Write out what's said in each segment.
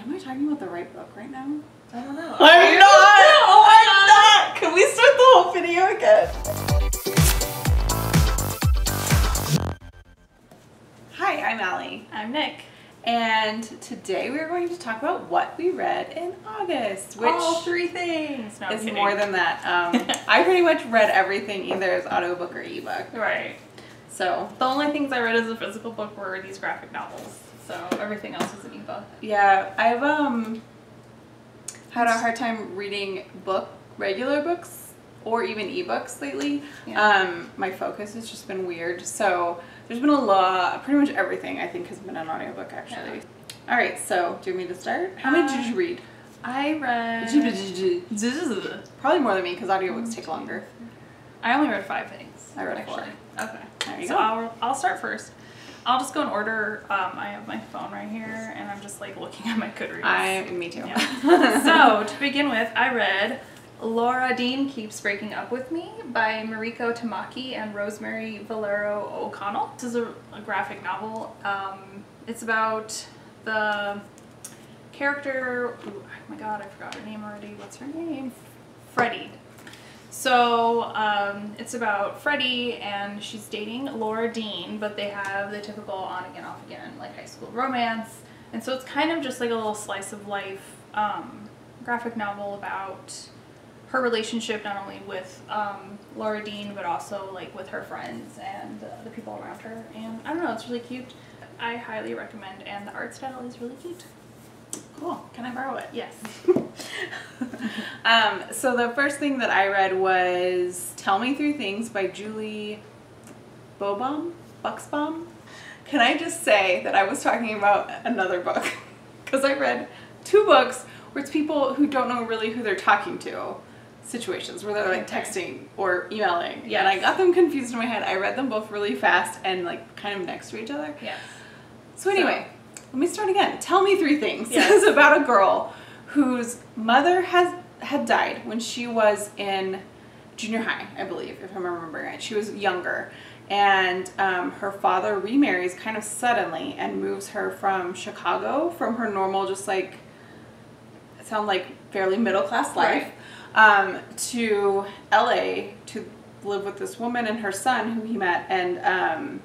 Am I talking about the right book right now? I don't know. I'm not! Oh my god! Can we start the whole video again? Hi, I'm Allie. I'm Nick. And today we are going to talk about what we read in August, which all 3 things. No, is more than that. I pretty much read everything either as audiobook or ebook. Right. So the only things I read as a physical book were these graphic novels. So everything else is an ebook. yeah, I've had a hard time reading regular books or even ebooks lately. Yeah. My focus has just been weird. So there's been a lot, pretty much everything I think has been an audiobook actually. Yeah. All right, so do you want me to start? How many did you read? I read Probably more than me because audiobooks take longer. I only read 5 things. I read 4. Okay. There you so go. I'll start first. I'll just go in order. I have my phone right here, and I'm just like looking at my Goodreads. Me too. Yeah. So to begin with, I read Laura Dean Keeps Breaking Up With Me by Mariko Tamaki and Rosemary Valero O'Connell. This is a graphic novel. It's about the character, oh my god, I forgot her name already. What's her name? Freddie. So it's about Freddie, and she's dating Laura Dean, but they have the typical on again, off again, like high school romance. And so it's kind of just like a little slice of life graphic novel about her relationship, not only with Laura Dean, but also like with her friends and the people around her. And I don't know, it's really cute. I highly recommend, and the art style is really cute. Cool. Can I borrow it? Yes. So the first thing that I read was Tell Me 3 Things by Julie Buxbaum. Can I just say that I was talking about another book? Because I read 2 books where it's people who don't know really who they're talking to. Situations where they're like texting or emailing. Yes. And I got them confused in my head. I read them both really fast and like kind of next to each other. Yes. So anyway, let me start again. Tell Me 3 Things. Yes. It's about a girl whose mother had died when she was in junior high, I believe, if I'm remembering right. She was younger. And her father remarries kind of suddenly and moves her from Chicago, from her normal, just like, it sounds like fairly middle-class life, to LA to live with this woman and her son who he met. And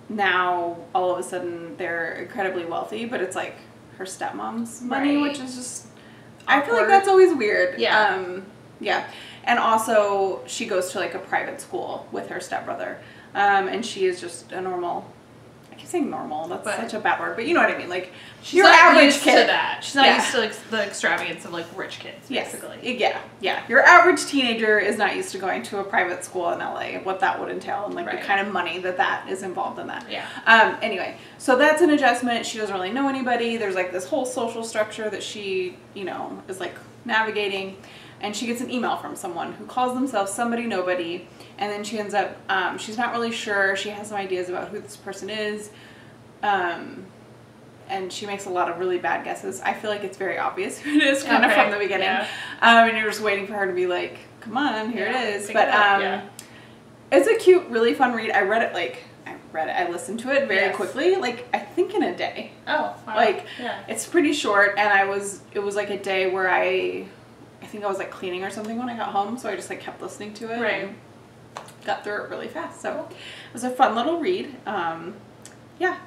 now all of a sudden they're incredibly wealthy, but it's like her stepmom's money, which is just, I feel like that's always weird. Yeah. Yeah. And also she goes to like a private school with her stepbrother. And she is just a normal, I keep saying normal, that's such a bad word, but you know what I mean. Like, she's your average kid. To that. She's not used to like the extravagance of like rich kids, basically. Yes. Yeah. Your average teenager is not used to going to a private school in LA, what that would entail, and like the kind of money that is involved in that. Yeah. Anyway, so that's an adjustment. She doesn't really know anybody. There's like this whole social structure that she, you know, is like navigating. And she gets an email from someone who calls themselves Somebody Nobody, and then she ends up, she's not really sure, she has some ideas about who this person is, and she makes a lot of really bad guesses. I feel like it's very obvious who it is kind of from the beginning, and you're just waiting for her to be like, come on, here it is. But it's a cute, really fun read. I read it I listened to it very quickly, like I think in a day. Oh, wow. Like, it's pretty short, and it was like a day where I think I was like cleaning or something when I got home, so I just like kept listening to it and got through it really fast. So it was a fun little read. Yeah.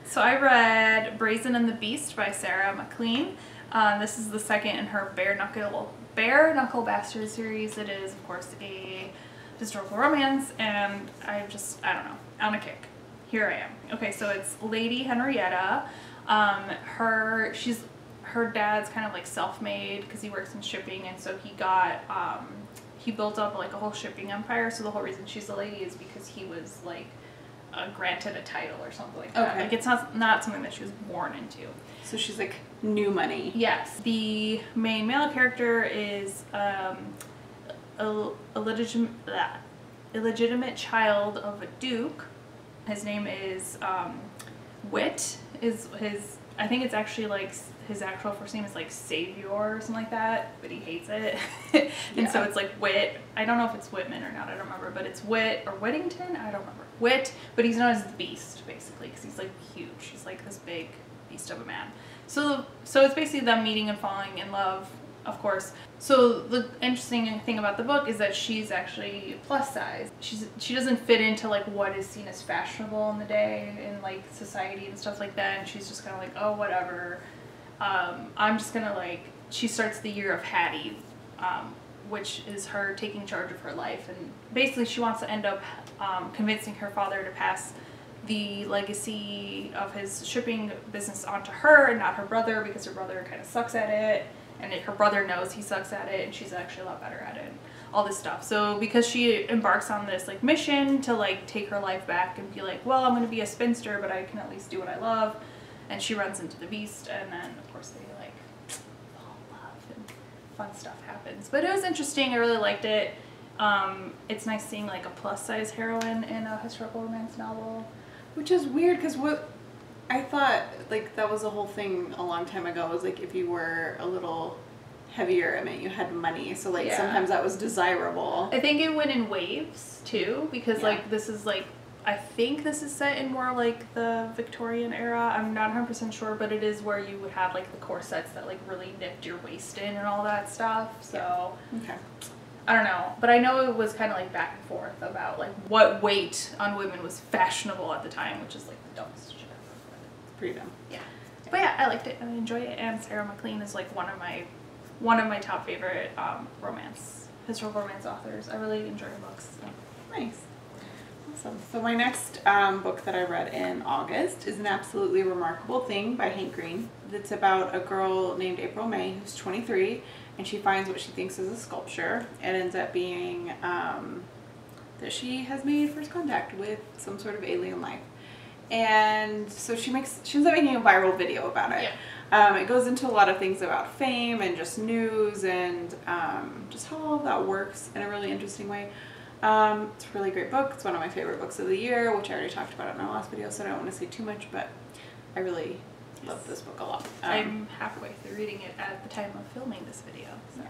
So I read Brazen and the Beast by Sarah McLean. This is the second in her Bare Knuckle Bastard series. It is, of course, a historical romance, and I don't know, on a kick. Here I am. Okay, so it's Lady Henrietta. Her dad's kind of like self-made because he works in shipping, and so he built up like a whole shipping empire. So the whole reason she's a lady is because he was like granted a title or something like that. Like it's not something that she was born into. So she's like new money. Yes. The main male character is a illegitimate child of a duke. His name is Wit. I think it's actually like his actual first name is like Savior or something like that, but he hates it. And so it's like Wit. I don't know if it's Whitman or not, I don't remember, but it's Wit or Whittington, I don't remember. Wit, but he's known as the Beast basically because he's like huge. He's like this big beast of a man. So it's basically them meeting and falling in love, of course. So the interesting thing about the book is that she's actually plus size. She doesn't fit into like what is seen as fashionable in the day in like society and stuff like that. And she's just kind of like, oh, whatever. I'm just gonna like. She starts the year of Hattie, which is her taking charge of her life, and basically she wants to end up convincing her father to pass the legacy of his shipping business onto her and not her brother, because her brother kind of sucks at it, and her brother knows he sucks at it, and she's actually a lot better at it, and all this stuff. So because she embarks on this like mission to like take her life back and be like, well, I'm going to be a spinster, but I can at least do what I love, and she runs into the beast, and then of course they like fall in love and fun stuff happens. But it was interesting. I really liked it. It's nice seeing like a plus size heroine in a historical romance novel. Which is weird, because what I thought, like, that was the whole thing a long time ago, was like if you were a little heavier, it meant you had money. So like sometimes that was desirable. I think it went in waves too, because like this is like, I think this is set in more like the Victorian era. I'm not 100% sure, but it is where you would have like the corsets that like really nipped your waist in and all that stuff. So okay. I don't know, but I know it was kind of like back and forth about like what weight on women was fashionable at the time, which is like the dumbest shit ever. It's pretty dumb. Yeah. But yeah, I liked it and I enjoyed it, and Sarah McLean is like one of my top favorite historical romance authors. I really enjoy her books. So. Nice. Awesome. So my next book that I read in August is An Absolutely Remarkable Thing by Hank Green. It's about a girl named April May who's 23, and she finds what she thinks is a sculpture. It ends up being that she has made first contact with some sort of alien life. And so she ends up making a viral video about it. Yeah. It goes into a lot of things about fame and just news and just how all of that works in a really interesting way. It's a really great book. It's one of my favorite books of the year, which I already talked about in our last video, so I don't want to say too much, but I really love this book a lot. I'm halfway through reading it at the time of filming this video, so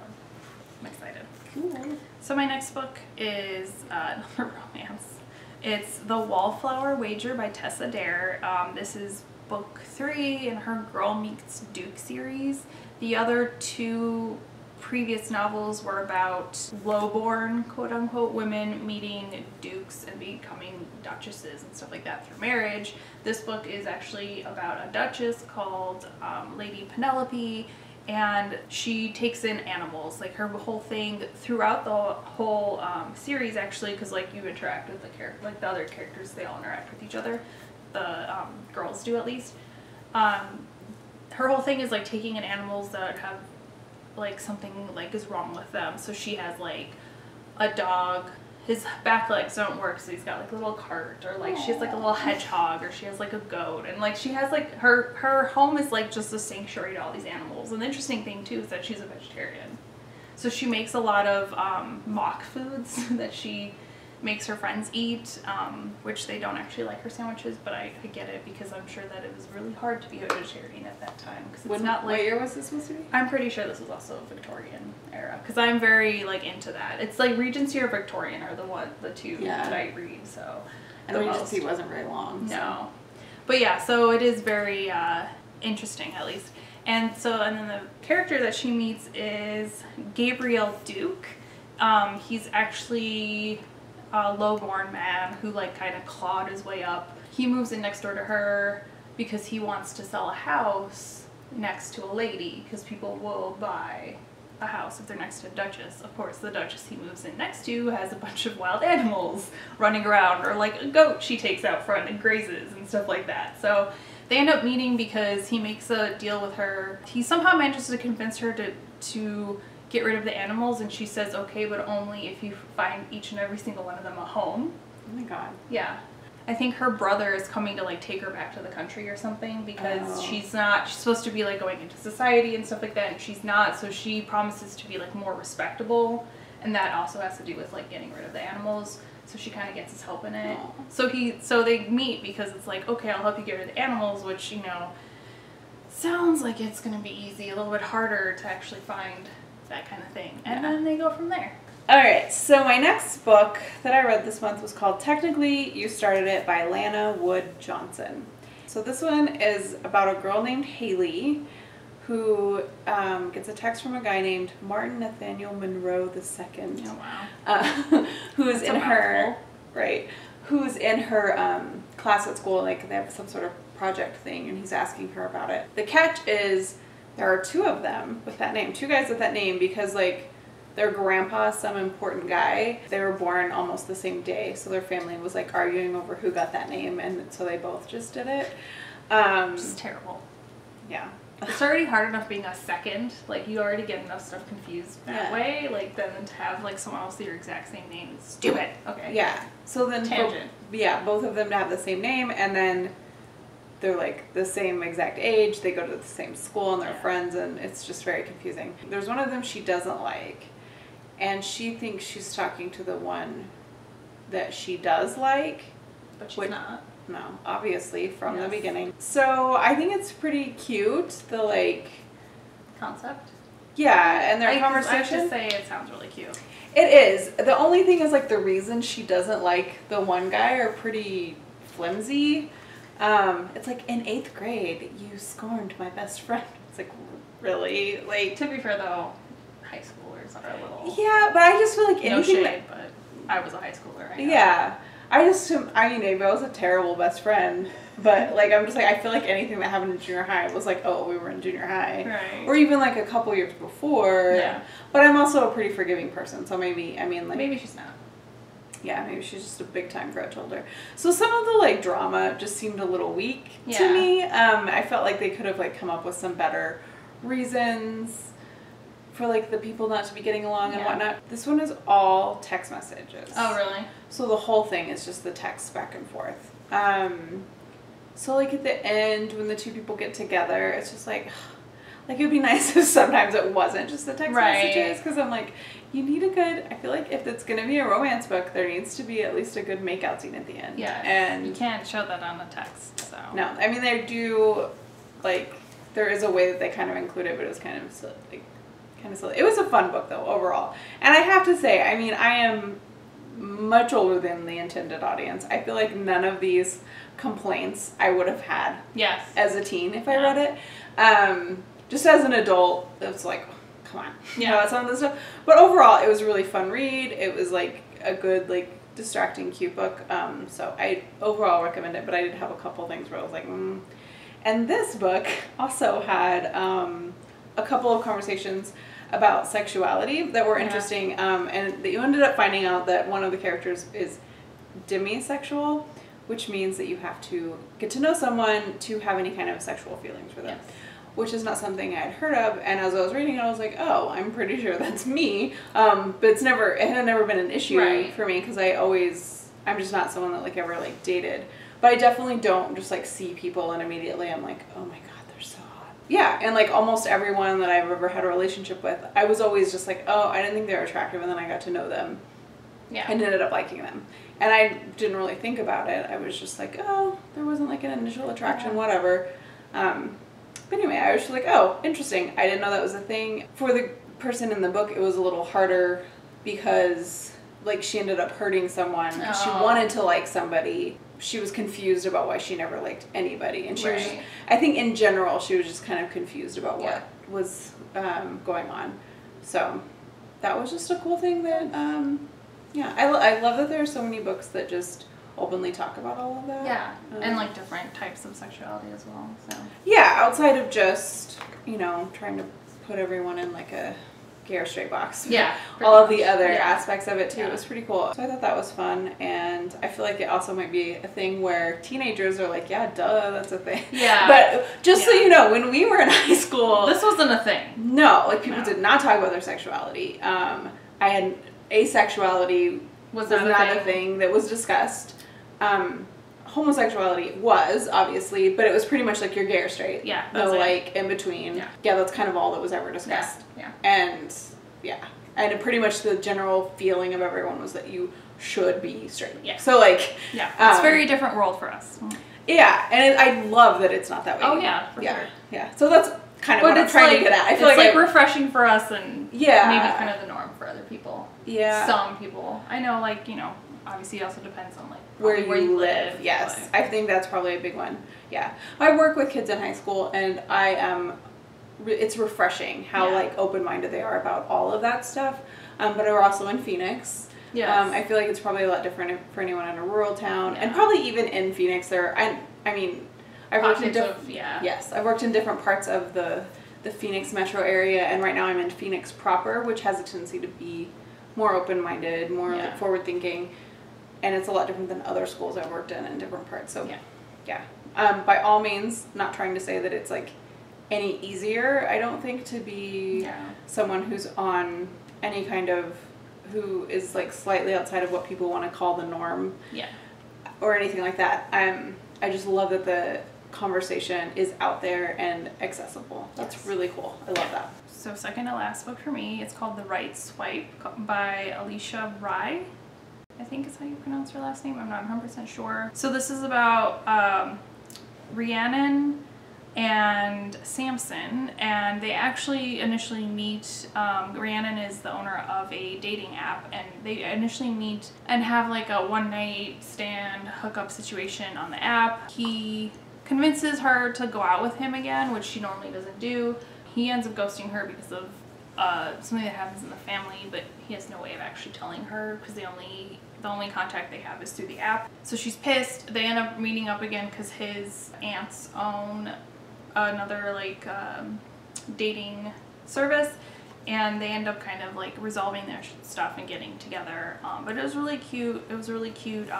I'm excited. Cool. So my next book is another romance. It's The Wallflower Wager by Tessa Dare. This is book 3 in her Girl Meets Duke series. The other 2 previous novels were about low-born, quote-unquote, women meeting dukes and becoming duchesses and stuff like that through marriage. This book is actually about a duchess called Lady Penelope, and she takes in animals. Like her whole thing throughout the whole series, actually, because like you interact with the other characters, they all interact with each other. The girls do, at least. Her whole thing is like taking in animals that have like something like is wrong with them. So she has like a dog, his back legs don't work, so he's got like a little cart, or like she has like a little hedgehog, or she has like a goat, and like she has like her home is like just a sanctuary to all these animals. And the interesting thing too is that she's a vegetarian, so she makes a lot of mock foods that she makes her friends eat, which they don't actually like her sandwiches, but I get it, because I'm sure that it was really hard to be a vegetarian at that time, because it's not like... What year was this supposed to be? I'm pretty sure this was also Victorian era, because I'm very like into that. It's like Regency or Victorian are the two that I read, so... And Regency wasn't very long. So. No. But yeah, so it is very interesting, at least. And then the character that she meets is Gabriel Duke. He's actually a low-born man who like kind of clawed his way up. He moves in next door to her because he wants to sell a house next to a lady, because people will buy a house if they're next to a duchess. Of course, the duchess he moves in next to has a bunch of wild animals running around, or like a goat she takes out front and grazes and stuff like that. So they end up meeting because he makes a deal with her. He somehow manages to convince her to get rid of the animals, and she says okay, but only if you find each and every single one of them a home. Oh my god. Yeah. I think her brother is coming to like take her back to the country or something, because she's supposed to be like going into society and stuff like that, and she's not, so she promises to be like more respectable, and that also has to do with like getting rid of the animals, so she kind of gets his help in it. So they meet because it's like, okay, I'll help you get rid of the animals, which, you know, sounds like it's gonna be easy, a little bit harder to actually find that kind of thing, and then they go from there. Alright, so my next book that I read this month was called Technically You Started It by Lana Wood Johnson. So this one is about a girl named Haley who gets a text from a guy named Martin Nathaniel Monroe II. Oh, wow. Who's in her, right, who's in her class at school. Like, they have some sort of project thing, and he's asking her about it. The catch is there are two of them with that name, two guys with that name, because, like, their grandpa, some important guy, they were born almost the same day, so their family was, like, arguing over who got that name, and so they both just did it. It's terrible. Yeah. It's already hard enough being a second. Like, you already get enough stuff confused that way. Like, then to have, like, someone else with your exact same name is stupid. Okay. Yeah. So then, tangent. Both of them have the same name, and then they're, like, the same exact age. They go to the same school, and they're friends, and it's just very confusing. There's one of them she doesn't like, and she thinks she's talking to the one that she does like. But she's not. No, obviously, from the beginning. So I think it's pretty cute, the, like, concept. Yeah, and their conversation. I have to say, it sounds really cute. It is. The only thing is, like, the reasons she doesn't like the one guy are pretty flimsy. It's like, in 8th grade, you scorned my best friend. It's like, really? Like, to be fair, though, high schoolers are a little... Yeah, but I just feel like anything... No shade, but I was a high schooler. Yeah. I mean, maybe I was a terrible best friend, but, like, I'm just like, I feel like anything that happened in junior high was like, oh, we were in junior high. Right. Or even, like, a couple years before. Yeah. But I'm also a pretty forgiving person, so maybe, I mean, like... Maybe she's not. Yeah, maybe she's just a big-time grudge holder. So some of the, like, drama just seemed a little weak to Yeah. me. I felt like they could have, like, come up with some better reasons for, like, the people not to be getting along and whatnot. This one is all text messages. Oh, really? So the whole thing is just the text back and forth. So, like, at the end, when the two people get together, it's just like it would be nice if sometimes it wasn't just the text messages. Because I'm like, you need a good, I feel like if it's going to be a romance book, there needs to be at least a good makeout scene at the end. Yeah. And you can't show that on the text, so. No. I mean, they do, like, there is a way that they kind of include it, but it was kind of silly. It was a fun book, though, overall. And I have to say, I mean, I am much older than the intended audience. I feel like none of these complaints I would have had as a teen if I read it. Just as an adult, it's like, oh, come on. You know, some of this stuff. But overall, it was a really fun read. It was, like, a good, like, distracting, cute book. So I overall recommend it, but I did have a couple things where I was like, And this book also had a couple of conversations about sexuality that were interesting, and you ended up finding out that one of the characters is demisexual, which means that you have to get to know someone to have any kind of sexual feelings for them, which is not something I had heard of. And as I was reading it, I was like, oh, I'm pretty sure that's me, but it had never been an issue for me, because I'm just not someone that, like, ever, like, dated, but I definitely don't just, like, see people and immediately I'm like, oh my god, they're so hot. Yeah, and, like, almost everyone that I've ever had a relationship with, I was always just like, oh, I didn't think they were attractive, and then I got to know them and ended up liking them. And I didn't really think about it. I was just like, oh, there wasn't, like, an initial attraction, whatever. But anyway, I was just like, oh, interesting. I didn't know that was a thing. For the person in the book, it was a little harder because, like, she ended up hurting someone because she wanted to like somebody. She was confused about why she never liked anybody. And she was just, I think in general, she was just kind of confused about what was going on. So that was just a cool thing that, I love that there are so many books that just openly talk about all of that. Yeah, and, like, different types of sexuality as well, so. Yeah, outside of just, you know, trying to put everyone in, like, a gay or straight box. Yeah. All of the other aspects of it, too. It was pretty cool. So I thought that was fun, and I feel like it also might be a thing where teenagers are like, yeah, duh, that's a thing. Yeah. But just so you know, when we were in high school... This wasn't a thing. No, like, people did not talk about their sexuality. Asexuality was not a thing that was discussed. Homosexuality was, obviously, but it was pretty much like you're gay or straight. Yeah. No, like, in between. Yeah, that's kind of all that was ever discussed. Yeah. And, and pretty much the general feeling of everyone was that you should be straight. Yeah. So, like... Yeah, it's a very different world for us. Yeah, and I love that it's not that way. Oh, yeah, for sure. Yeah, so that's kind of what I'm trying to get at. I feel it's like refreshing for us and maybe kind of the norm for other people. Yeah. Some people. I know, like, you know, obviously it also depends on like where you live. Yes, but. I think that's probably a big one. Yeah, I work with kids in high school, and I am. It's refreshing how like open-minded they are about all of that stuff. But we're also in Phoenix. Yes. I feel like it's probably a lot different for anyone in a rural town, and probably even in Phoenix. I mean, I've worked in yes, I've worked in different parts of the Phoenix metro area, and right now I'm in Phoenix proper, which has a tendency to be more open-minded, more like forward-thinking, and it's a lot different than other schools I've worked in different parts. So by all means, not trying to say that it's like any easier, I don't think, to be someone who's on any kind of, who is like slightly outside of what people want to call the norm, or anything like that. I just love that the conversation is out there and accessible. That's really cool. I love that. So second to last book for me, it's called The Right Swipe by Alicia Rye. I think is how you pronounce her last name. I'm not 100% sure. So this is about Rhiannon and Samson, and they actually initially meet. Rhiannon is the owner of a dating app, and they initially meet and have like a one-night stand hookup situation on the app. He convinces her to go out with him again, which she normally doesn't do. He ends up ghosting her because of something that happens in the family, but he has no way of actually telling her because the only contact they have is through the app. So she's pissed. They end up meeting up again because his aunts own another like dating service, and they end up kind of like resolving their stuff and getting together. But it was really cute. It was a really cute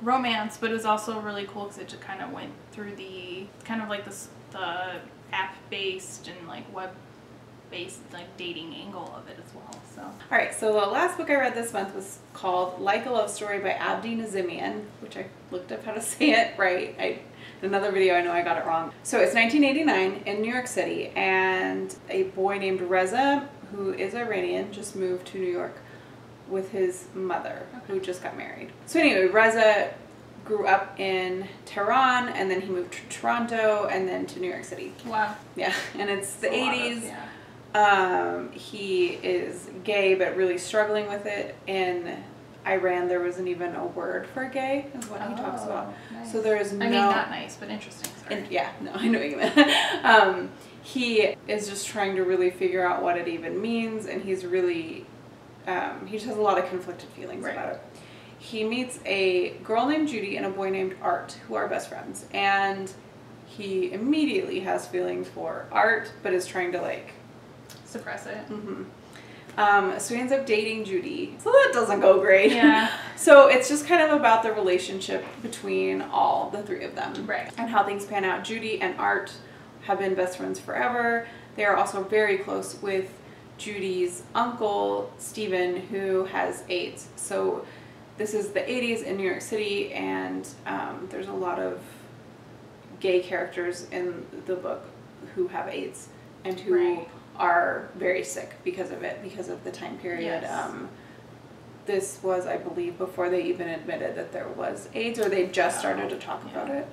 romance, but it was also really cool because it just kind of went through the kind of like the app-based and like web-based like dating angle of it as well. So all right, so the last book I read this month was called Like a Love Story by Abdi Nazimian, which I looked up how to say it right. In another video, I know I got it wrong. So it's 1989 in New York City, and a boy named Reza, who is Iranian, just moved to New York with his mother, who just got married. So anyway, Reza grew up in Tehran, and then he moved to Toronto, and then to New York City. Wow. Yeah, and it's the 80s. He is gay, but really struggling with it. In Iran, there wasn't even a word for gay, is what he talks about. Nice. So there is no... I mean, not nice, but interesting. Sorry. I know what you meant. He is just trying to really figure out what it even means, and he's really... he just has a lot of conflicted feelings about it. He meets a girl named Judy and a boy named Art, who are best friends, and he immediately has feelings for Art, but is trying to like... suppress it. So he ends up dating Judy. So that doesn't go great. Yeah. So it's just kind of about the relationship between all the three of them. Right. And how things pan out. Judy and Art have been best friends forever. They are also very close with Judy's uncle, Stephen, who has AIDS. So this is the 80s in New York City, and there's a lot of gay characters in the book who have AIDS and who are very sick because of it, because of the time period. Yes. This was, I believe, before they even admitted that there was AIDS, or they just started to talk about it.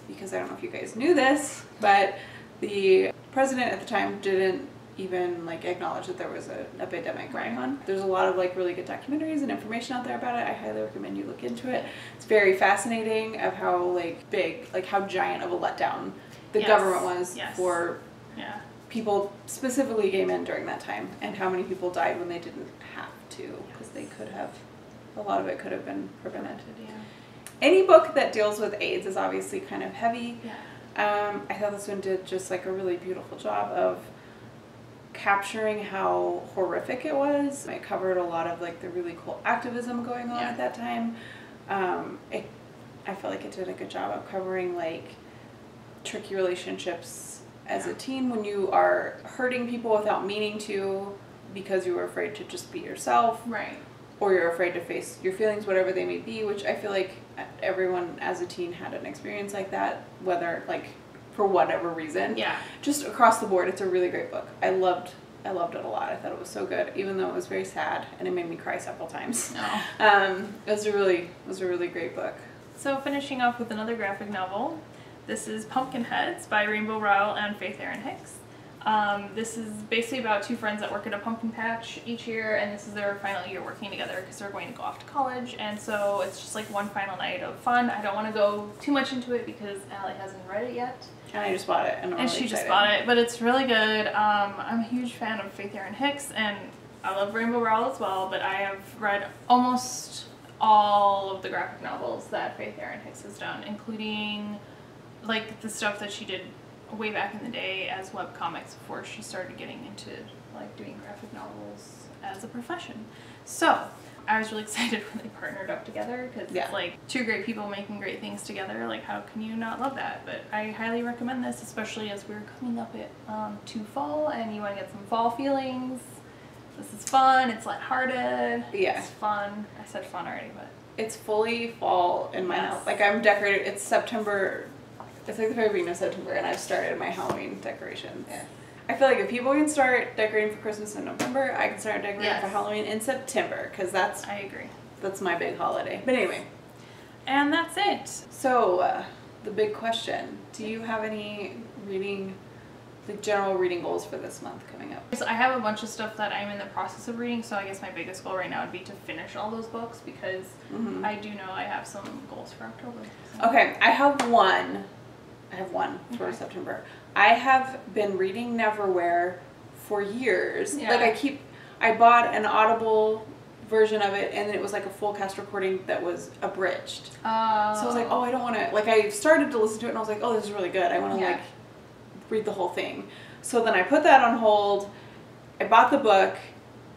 Because I don't know if you guys knew this, but the president at the time didn't even like acknowledge that there was an epidemic going on. There's a lot of like really good documentaries and information out there about it. I highly recommend you look into it. It's very fascinating of how like big, like how giant of a letdown the government was for people, specifically gay men, during that time, and how many people died when they didn't have to, because they could have, a lot of it could have been prevented. Any book that deals with AIDS is obviously kind of heavy. I thought this one did just like a really beautiful job of capturing how horrific it was. It covered a lot of like the really cool activism going on at that time. I felt like it did a good job of covering like tricky relationships as a teen when you are hurting people without meaning to, because you were afraid to just be yourself. Right. Or you're afraid to face your feelings, whatever they may be, which I feel like everyone as a teen had an experience like that, whether like for whatever reason. Yeah. Just across the board, it's a really great book. I loved it a lot. I thought it was so good, even though it was very sad and it made me cry several times. It was a really great book. So finishing off with another graphic novel. This is Pumpkinheads by Rainbow Rowell and Faith Erin Hicks. This is basically about two friends that work at a pumpkin patch each year, and this is their final year working together because they're going to go off to college, and so it's just like one final night of fun. I don't want to go too much into it because Allie hasn't read it yet. And I just bought it. And really she excited. just bought it, but it's really good. I'm a huge fan of Faith Erin Hicks, and I love Rainbow Rowell as well, but I have read almost all of the graphic novels that Faith Erin Hicks has done, including like the stuff that she did way back in the day as webcomics before she started getting into like doing graphic novels as a profession. So I was really excited when they partnered up together because it's like two great people making great things together. Like, how can you not love that? But I highly recommend this, especially as we're coming up to fall and you want to get some fall feelings. This is fun. It's lighthearted. Yeah. It's fun. I said fun already, but it's fully fall in my house. Like, I'm decorated. It's September. It's like the very beginning of September, and I've started my Halloween decorations. Yeah. I feel like if people can start decorating for Christmas in November, I can start decorating for Halloween in September, because I agree. That's my big holiday. But anyway. And that's it. So, the big question. Do you have any general reading goals for this month coming up? So I have a bunch of stuff that I'm in the process of reading, so I guess my biggest goal right now would be to finish all those books, because I do know I have some goals for October. So. Okay, I have one for September. I have been reading Neverwhere for years. Yeah. Like I bought an Audible version of it, and it was like a full cast recording that was abridged. So I was like, oh, I don't want to, like, I started to listen to it and I was like, oh, this is really good. I want to like read the whole thing. So then I put that on hold. I bought the book,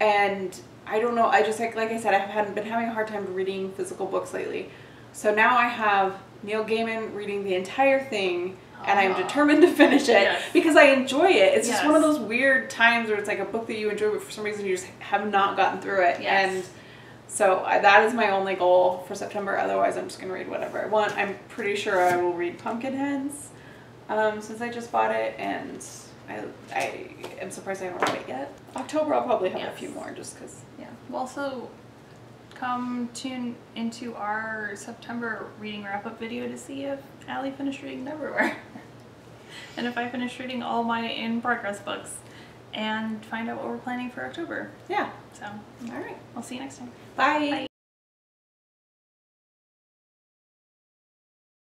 and I don't know, I just like I said, I haven't been having a hard time reading physical books lately. So now I have Neil Gaiman reading the entire thing, and I'm determined to finish it because I enjoy it. It's just one of those weird times where it's like a book that you enjoy, but for some reason you just have not gotten through it. And so that is my only goal for September. Otherwise, I'm just going to read whatever I want. I'm pretty sure I will read Pumpkinheads since I just bought it, and I am surprised I haven't read it yet. October, I'll probably have a few more just because. Yeah. We'll also come tune into our September reading wrap-up video to see if Allie finished reading Neverwhere and if I finished reading all my in-progress books, and find out what we're planning for October. Yeah. So, all right. I'll see you next time. Bye. Bye.